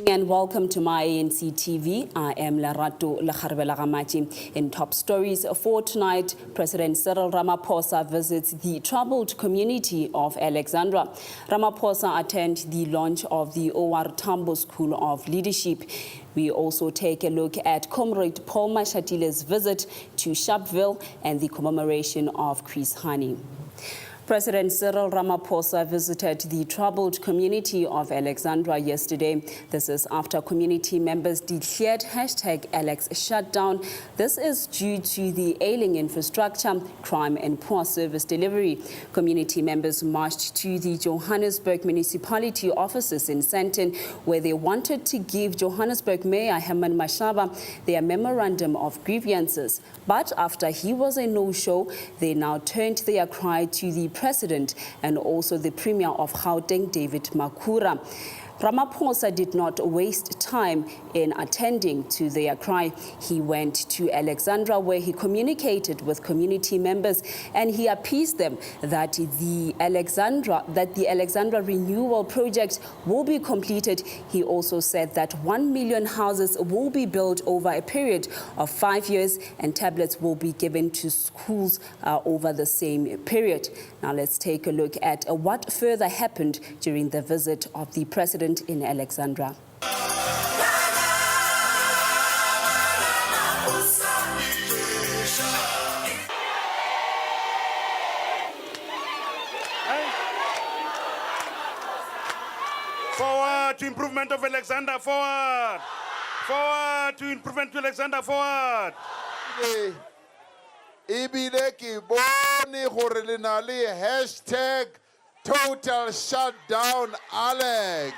And welcome to MyANC TV. I am Lerato Lekharabelagamachi. In top stories for tonight, President Cyril Ramaphosa visits the troubled community of Alexandra. Ramaphosa attends the launch of the O.R. Tambo School of Leadership. We also take a look at Comrade Paul Mashatile's visit to Sharpeville and the commemoration of Chris Hani. President Cyril Ramaphosa visited the troubled community of Alexandra yesterday. This is after community members declared #Alex shutdown. This is due to the ailing infrastructure, crime and poor service delivery. Community members marched to the Johannesburg municipality offices in Sandton, where they wanted to give Johannesburg Mayor Herman Mashaba their memorandum of grievances. But after he was a no-show, they now turned their cry to the President and also the Premier of Gauteng, David Makhura. Ramaphosa did not waste time in attending to their cry. He went to Alexandra, where he communicated with community members, and he appeased them that the Alexandra renewal project will be completed. He also said that 1 million houses will be built over a period of 5 years, and tablets will be given to schools over the same period. Now let's take a look at what further happened during the visit of the President in Alexandra. Forward to improvement of Alexandra, forward! Forward to improvement to Alexandra, forward! #Total shutdown, Alex.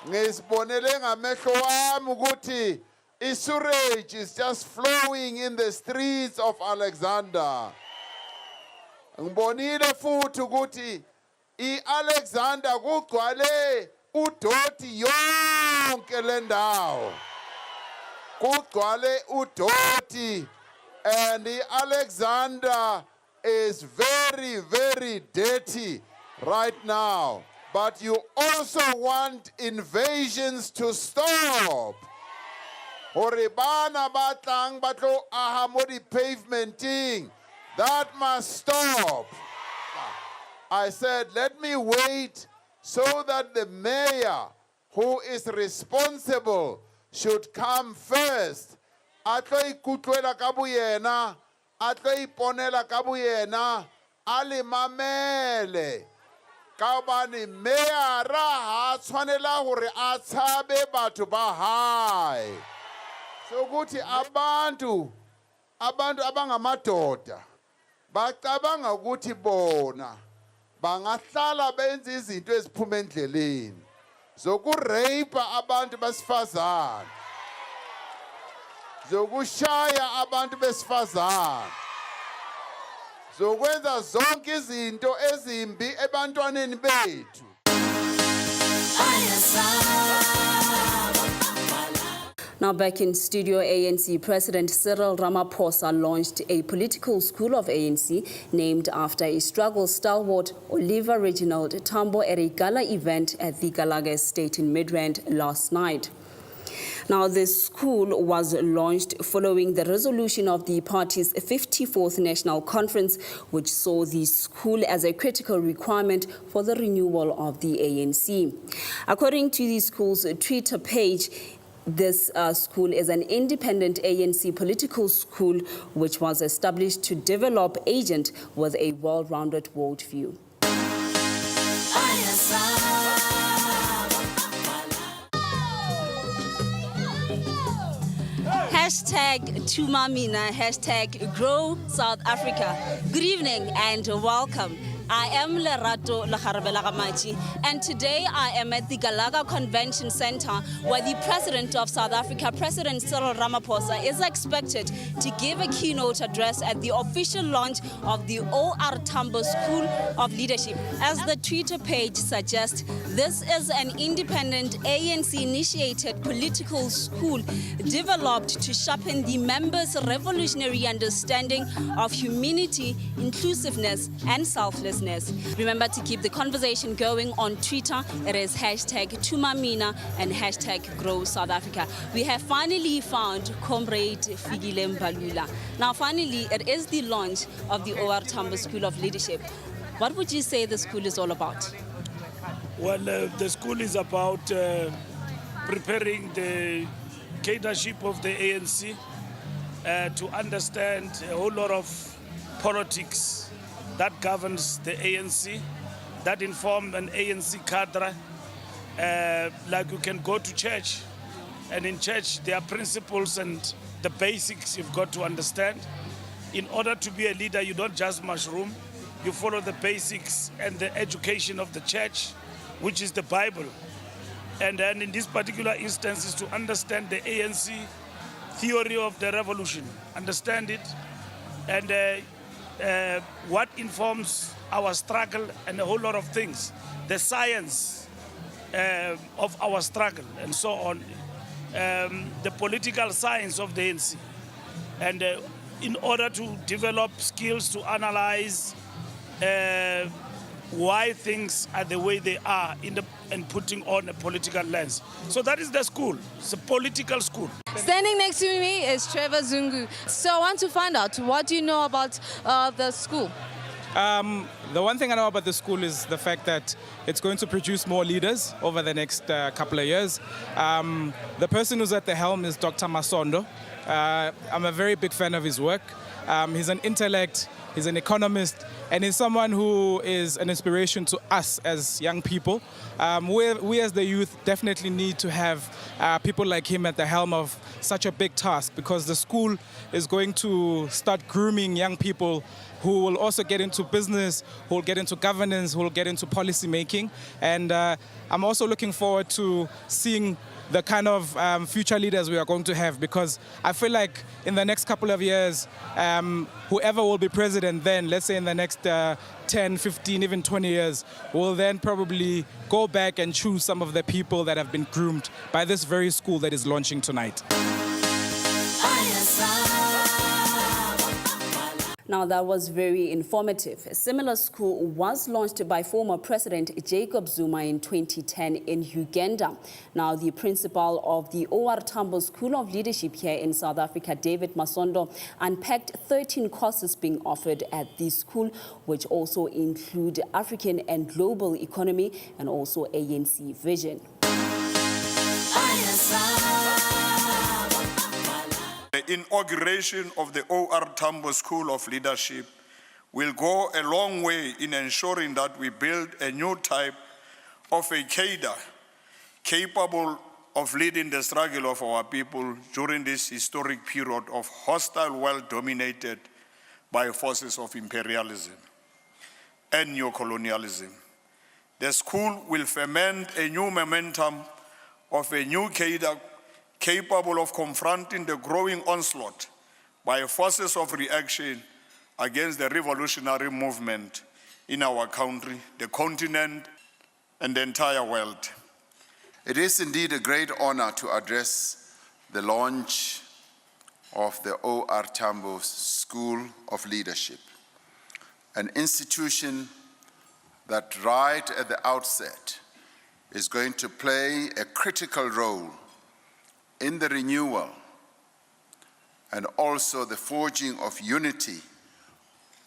Ngisibonele ngamehlo wami ukuthi isurage is just flowing in the streets of Alexander. Ngibonile futhi ukuthi iAlexander kugcwale udoti yonke lendawo. Kugcwale udoti, and iAlexander is very, very dirty right now. But you also want invasions to stop. Horibana batlang batlo ahamodi pavementing. That must stop. I said, let me wait so that the mayor, who is responsible, should come first. Atlo ikutlwela kabuyena, atlo iponela kabuyena, ali mamele. Kaubani meyara ha tshwanela hore a tshabe batho ba hae. So ukuthi abantu abangamadoda bacabanga ukuthi bona bangahlala benze izinto eziphuma endleleni zokurape abantu besifazane, zokushaya abantu besifazane, zokwenza zonke izinto ezimbi ebantwaneni bethu. Now back in studio, ANC President Cyril Ramaphosa launched a political school of ANC named after a struggle stalwart Oliver Reginald Tambo at a gala event at the Galaga Estate in Midrand last night. Now, this school was launched following the resolution of the party's 54th National Conference, which saw the school as a critical requirement for the renewal of the ANC. According to the school's Twitter page, this school is an independent ANC political school which was established to develop agents with a well-rounded worldview. #Tumamina, #Grow South Africa. Good evening and welcome. I am Lerato Lekharabelagamachi, and today I am at the Galaga Convention Center, where the President of South Africa, President Cyril Ramaphosa, is expected to give a keynote address at the official launch of the O.R. Tambo School of Leadership. As the Twitter page suggests, this is an independent ANC-initiated political school developed to sharpen the members' revolutionary understanding of humanity, inclusiveness, and selflessness. business. Remember to keep the conversation going on Twitter. It is #Tumamina and #GrowSouthAfrica. We have finally found Comrade Fikile Mbalula. Now finally, it is the launch of the OR Tambo School of Leadership. What would you say the school is all about? Well, the school is about preparing the cadreship of the ANC to understand a whole lot of politics that governs the ANC, that inform an ANC cadre. Like you can go to church, and in church there are principles and the basics you've got to understand. In order to be a leader, you don't just mushroom, you follow the basics and the education of the church, which is the Bible. And then in this particular instance is to understand the ANC theory of the revolution, understand it, and what informs our struggle and a whole lot of things, the science of our struggle and so on, the political science of the ANC. And in order to develop skills to analyze why things are the way they are and putting on a political lens. So that is the school. It's a political school. Standing next to me is Trevor Zungu. So I want to find out, what do you know about the school? The one thing I know about the school is the fact that it's going to produce more leaders over the next couple of years. The person who's at the helm is Dr. Masondo. I'm a very big fan of his work. He's an intellect, he's an economist, and he's someone who is an inspiration to us as young people. We as the youth definitely need to have people like him at the helm of such a big task, because the school is going to start grooming young people who will also get into business, who will get into governance, who will get into policy making. And I'm also looking forward to seeing the kind of future leaders we are going to have, because I feel like in the next couple of years, whoever will be president then, let's say in the next 10, 15, even 20 years, will then probably go back and choose some of the people that have been groomed by this very school that is launching tonight. Now, that was very informative. A similar school was launched by former President Jacob Zuma in 2010 in Uganda. Now, the principal of the OR Tambo School of Leadership here in South Africa, David Masondo, unpacked 13 courses being offered at the school, which also include African and global economy and also ANC vision. The inauguration of the OR Tambo School of Leadership will go a long way in ensuring that we build a new type of a cadre capable of leading the struggle of our people during this historic period of hostile world dominated by forces of imperialism and neocolonialism. The school will ferment a new momentum of a new cadre capable of confronting the growing onslaught by forces of reaction against the revolutionary movement in our country, the continent, and the entire world. It is indeed a great honor to address the launch of the OR Tambo School of Leadership, an institution that right at the outset is going to play a critical role in the renewal and also the forging of unity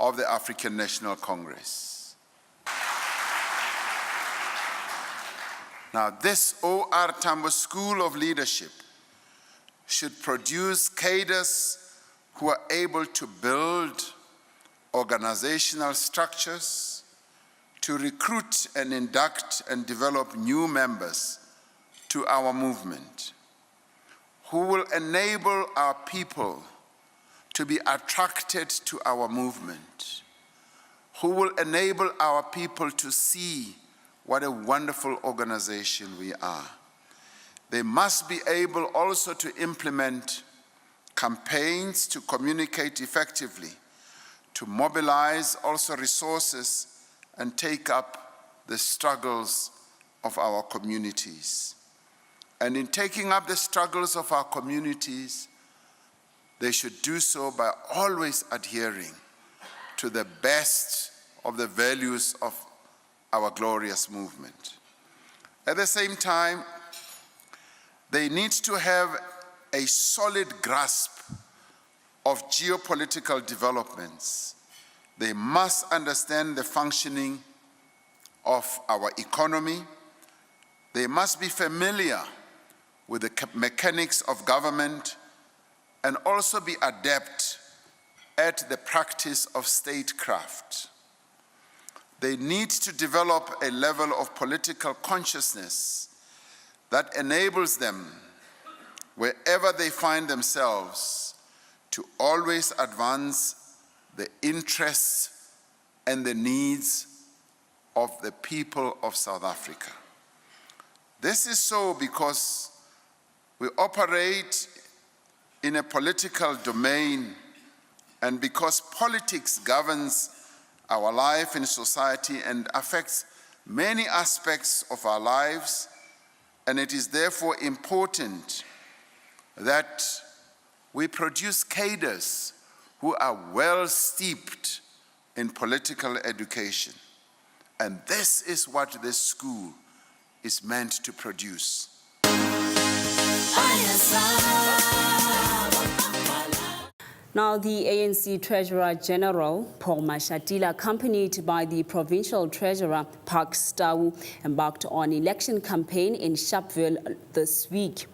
of the African National Congress. Now, this OR Tambo School of Leadership should produce cadres who are able to build organizational structures, to recruit and induct and develop new members to our movement, who will enable our people to be attracted to our movement, who will enable our people to see what a wonderful organization we are. They must be able also to implement campaigns to communicate effectively, to mobilize also resources and take up the struggles of our communities. And in taking up the struggles of our communities, they should do so by always adhering to the best of the values of our glorious movement. At the same time, they need to have a solid grasp of geopolitical developments. They must understand the functioning of our economy. They must be familiar with the mechanics of government and also be adept at the practice of statecraft. They need to develop a level of political consciousness that enables them, wherever they find themselves, to always advance the interests and the needs of the people of South Africa. This is so because we operate in a political domain, and because politics governs our life in society and affects many aspects of our lives, and it is therefore important that we produce cadres who are well steeped in political education. And this is what this school is meant to produce. Now, the ANC Treasurer General, Paul Mashatile, accompanied by the Provincial Treasurer, Park Stawu, embarked on election campaign in Sharpeville this week.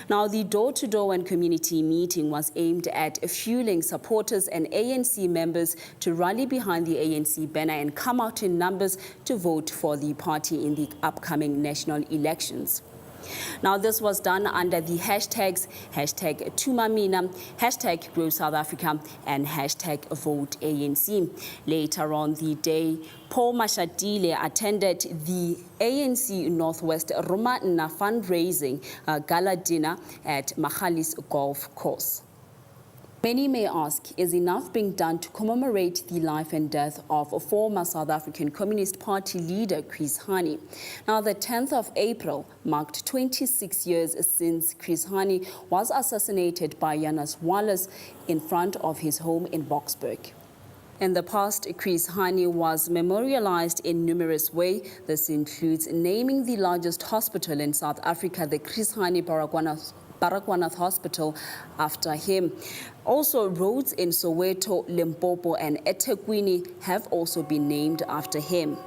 Now, the door-to-door and community meeting was aimed at fueling supporters and ANC members to rally behind the ANC banner and come out in numbers to vote for the party in the upcoming national elections. Now, this was done under the hashtags #Tumamina, #GrowSouthAfrica, and #VoteANC. Later on the day, Paul Mashatile attended the ANC Northwest Romana fundraising gala dinner at Mahalis Golf Course. Many may ask, is enough being done to commemorate the life and death of a former South African Communist Party leader, Chris Hani? Now, the 10th of April marked 26 years since Chris Hani was assassinated by Janus Wallace in front of his home in Boksburg. In the past, Chris Hani was memorialized in numerous ways. This includes naming the largest hospital in South Africa, the Chris Hani Baragwanath Hospital, after him. Also, roads in Soweto, Limpopo, and eThekwini have also been named after him.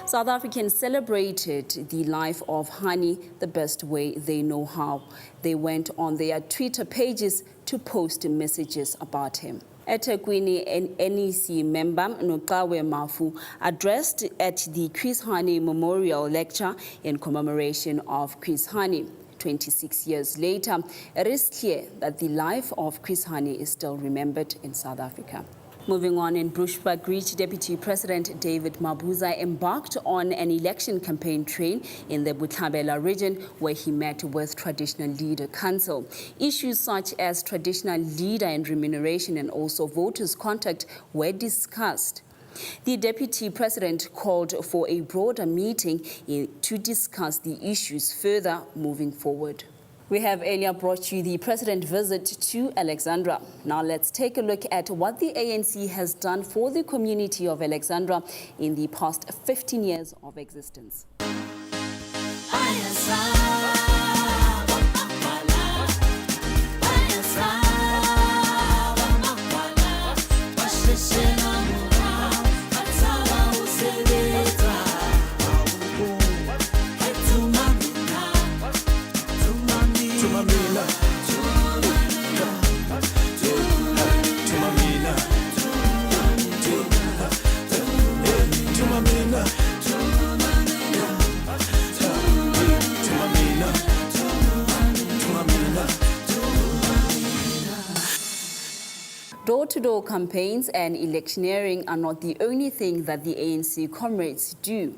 South Africans celebrated the life of Hani the best way they know how. They went on their Twitter pages to post messages about him. eThekwini, an NEC member, Nokawe Mafu, addressed at the Chris Hani Memorial Lecture in commemoration of Chris Hani. 26 years later, it is clear that the life of Chris Hani is still remembered in South Africa. Moving on, in Bushbuckridge, Deputy President David Mabuza embarked on an election campaign train in the Botlhabela region, where he met with Traditional Leader Council. Issues such as traditional leader and remuneration and also voters' contact were discussed. The Deputy President called for a broader meeting to discuss the issues further moving forward. We have earlier brought you the President's visit to Alexandra. Now let's take a look at what the ANC has done for the community of Alexandra in the past 15 years of existence. Door-to-door campaigns and electioneering are not the only thing that the ANC comrades do.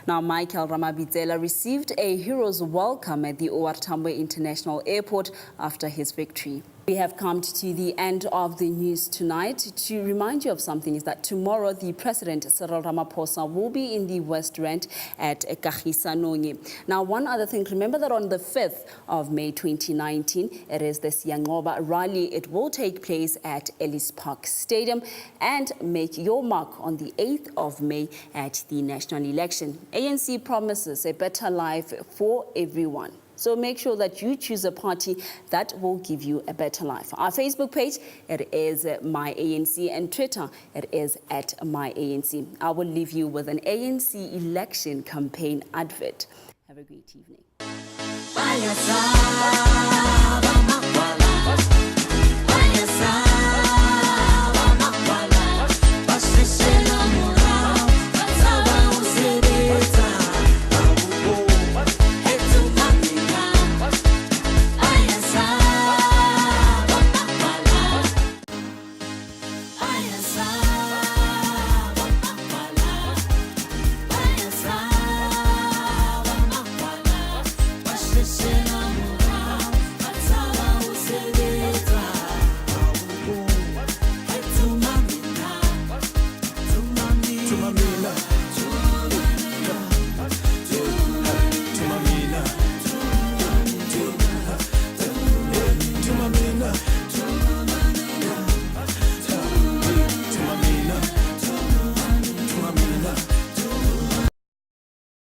Now, Michael Ramabizela received a hero's welcome at the OR Tambo International Airport after his victory. We have come to the end of the news tonight. To remind you of something is that tomorrow the President Cyril Ramaphosa will be in the West Rand at Kagisanongi. Now, one other thing, remember that on the 5th of May 2019, it is the Siyangoba rally. It will take place at Ellis Park Stadium, and make your mark on the 8th of May at the national election. ANC promises a better life for everyone. So make sure that you choose a party that will give you a better life. Our Facebook page, it is MyANC, and Twitter, it is @MyANC. I will leave you with an ANC election campaign advert. Have a great evening.